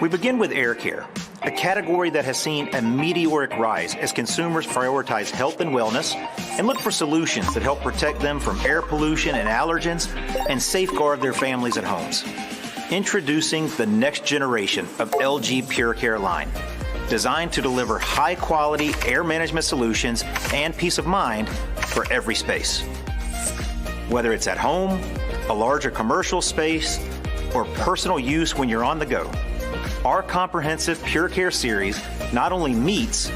We begin with air care, a category that has seen a meteoric rise as consumers prioritize health and wellness and look for solutions that help protect them from air pollution and allergens and safeguard their families and homes. Introducing the next generation of LG Puricare line, designed to deliver high-quality air management solutions and peace of mind for every space. Whether it's at home, a larger commercial space, or personal use when you're on the go, our comprehensive Puricare series not only meets,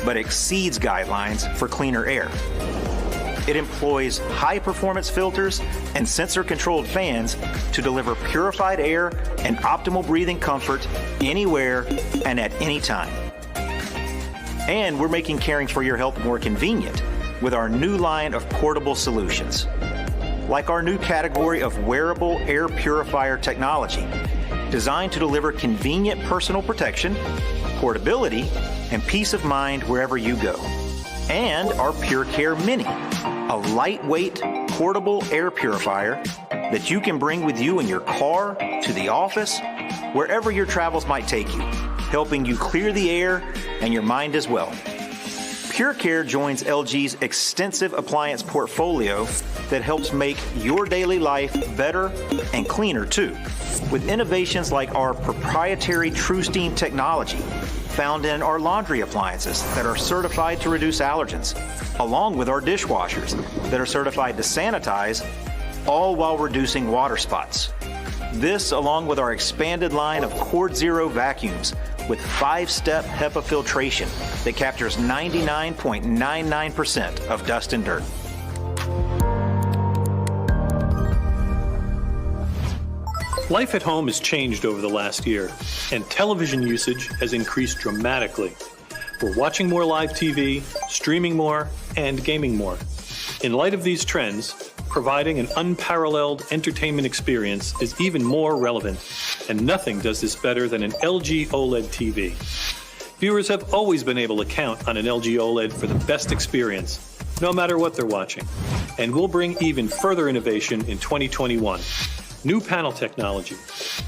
but exceeds guidelines for cleaner air. It employs high-performance filters and sensor-controlled fans to deliver purified air and optimal breathing comfort anywhere and at any time. And we're making caring for your health more convenient with our new line of portable solutions, like our new category of wearable air purifier technology, designed to deliver convenient personal protection, portability, and peace of mind wherever you go. And our Puricare Mini, a lightweight, portable air purifier that you can bring with you in your car, to the office, wherever your travels might take you, helping you clear the air and your mind as well. Puricare joins LG's extensive appliance portfolio that helps make your daily life better and cleaner too, with innovations like our proprietary TruSteam technology found in our laundry appliances that are certified to reduce allergens, along with our dishwashers that are certified to sanitize, all while reducing water spots. This, along with our expanded line of Cord Zero vacuums with 5-step HEPA filtration that captures 99.99% of dust and dirt. Life at home has changed over the last year, and television usage has increased dramatically. We're watching more live TV, streaming more, and gaming more. In light of these trends, providing an unparalleled entertainment experience is even more relevant, and nothing does this better than an LG OLED TV. Viewers have always been able to count on an LG OLED for the best experience, no matter what they're watching. And we'll bring even further innovation in 2021. New panel technology,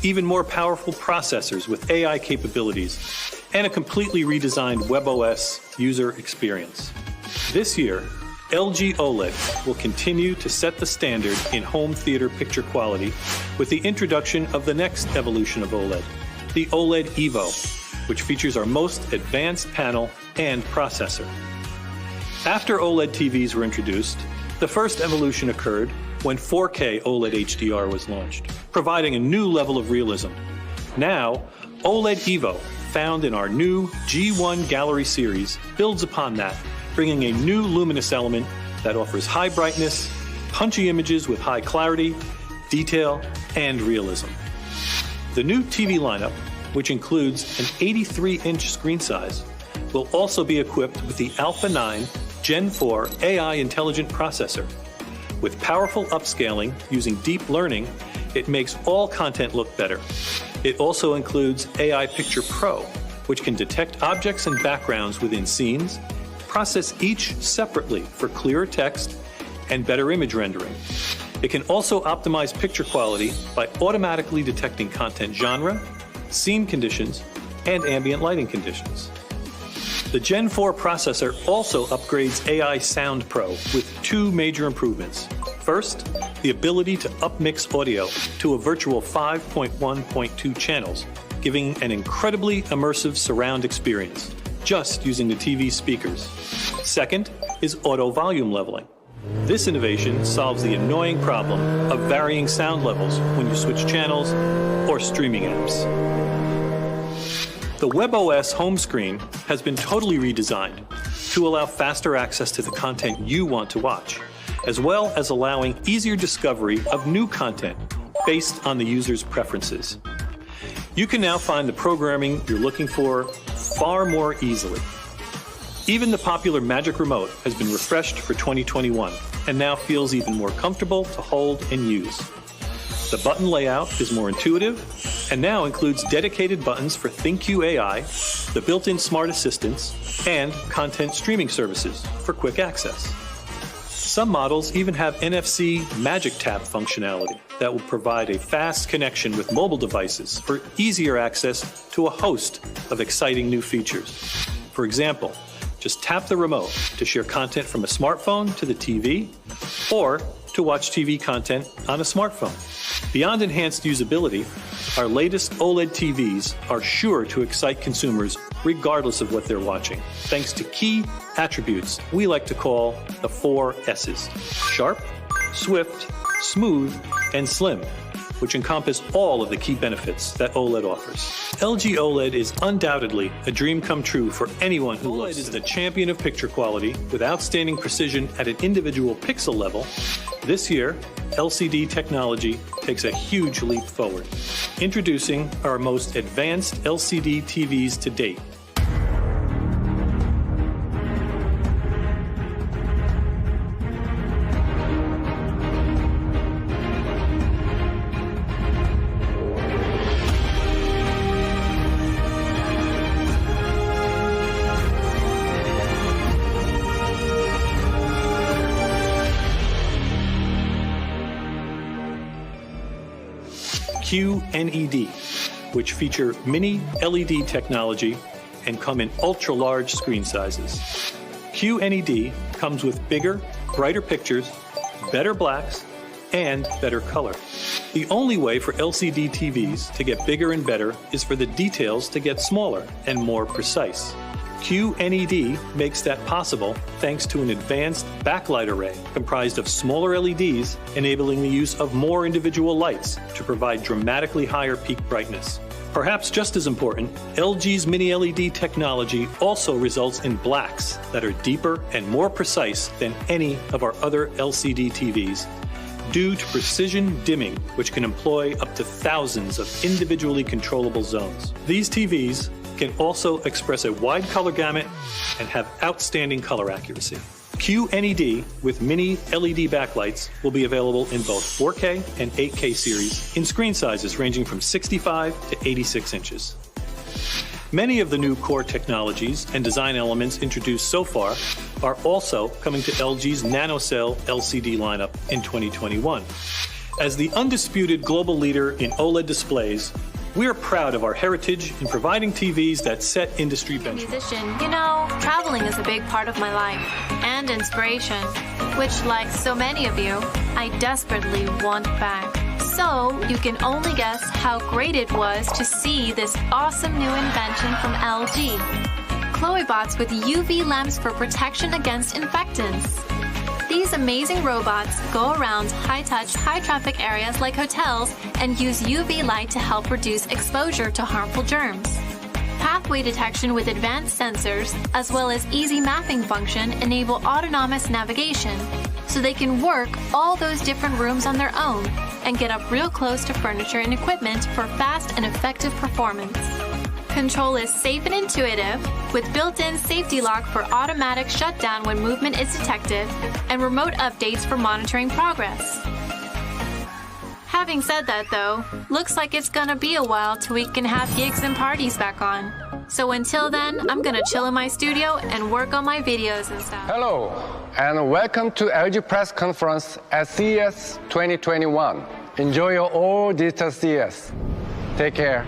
even more powerful processors with AI capabilities, and a completely redesigned WebOS user experience. This year, LG OLED will continue to set the standard in home theater picture quality with the introduction of the next evolution of OLED, the OLED Evo, which features our most advanced panel and processor. After OLED TVs were introduced, the first evolution occurred when 4K OLED HDR was launched, providing a new level of realism. Now, OLED Evo, found in our new G1 Gallery series, builds upon that, bringing a new luminous element that offers high brightness, punchy images with high clarity, detail, and realism. The new TV lineup, which includes an 83-inch screen size, will also be equipped with the Alpha 9 Gen 4 AI intelligent processor. With powerful upscaling using deep learning, it makes all content look better. It also includes AI Picture Pro, which can detect objects and backgrounds within scenes, process each separately for clearer text and better image rendering. It can also optimize picture quality by automatically detecting content genre, scene conditions, and ambient lighting conditions. The Gen 4 processor also upgrades AI Sound Pro with 2 major improvements. First, the ability to upmix audio to a virtual 5.1.2 channels, giving an incredibly immersive surround experience, just using the TV speakers. Second is auto volume leveling. This innovation solves the annoying problem of varying sound levels when you switch channels or streaming apps. The WebOS home screen has been totally redesigned to allow faster access to the content you want to watch, as well as allowing easier discovery of new content based on the user's preferences. You can now find the programming you're looking for far more easily. Even the popular Magic Remote has been refreshed for 2021 and now feels even more comfortable to hold and use. The button layout is more intuitive and now includes dedicated buttons for ThinQ AI, the built-in smart assistants, and content streaming services for quick access. Some models even have NFC Magic Tap functionality that will provide a fast connection with mobile devices for easier access to a host of exciting new features. For example, just tap the remote to share content from a smartphone to the TV, or to watch TV content on a smartphone. Beyond enhanced usability, our latest OLED TVs are sure to excite consumers regardless of what they're watching, thanks to key attributes we like to call the 4 S's: sharp, swift, smooth, and slim, which encompass all of the key benefits that OLED offers. LG OLED is undoubtedly a dream come true for anyone who loves it. OLED is the champion of picture quality with outstanding precision at an individual pixel level. This year, LCD technology takes a huge leap forward. Introducing our most advanced LCD TVs to date. QNED, which feature mini LED technology and come in ultra-large screen sizes. QNED comes with bigger, brighter pictures, better blacks, and better color. The only way for LCD TVs to get bigger and better is for the details to get smaller and more precise. QNED makes that possible thanks to an advanced backlight array comprised of smaller LEDs, enabling the use of more individual lights to provide dramatically higher peak brightness. Perhaps just as important, LG's Mini LED technology also results in blacks that are deeper and more precise than any of our other LCD TVs, due to precision dimming, which can employ up to thousands of individually controllable zones. These TVs can also express a wide color gamut and have outstanding color accuracy. QNED with mini LED backlights will be available in both 4K and 8K series in screen sizes ranging from 65 to 86 inches. Many of the new core technologies and design elements introduced so far are also coming to LG's NanoCell LCD lineup in 2021. As the undisputed global leader in OLED displays, we are proud of our heritage in providing TVs that set industry benchmarks. Musician, you know, traveling is a big part of my life and inspiration, which, like so many of you, I desperately want back. So you can only guess how great it was to see this awesome new invention from LG. Cloi bots with UV lamps for protection against infectants. These amazing robots go around high-touch, high-traffic areas like hotels and use UV light to help reduce exposure to harmful germs. Pathway detection with advanced sensors, as well as easy mapping function, enable autonomous navigation, so they can work all those different rooms on their own and get up real close to furniture and equipment for fast and effective performance. Control is safe and intuitive, with built-in safety lock for automatic shutdown when movement is detected, and remote updates for monitoring progress. Having said that though, looks like it's gonna be a while till we can have gigs and parties back on. So until then, I'm gonna chill in my studio and work on my videos and stuff. Hello, and welcome to LG press conference at CES 2021. Enjoy your all digital CES. Take care.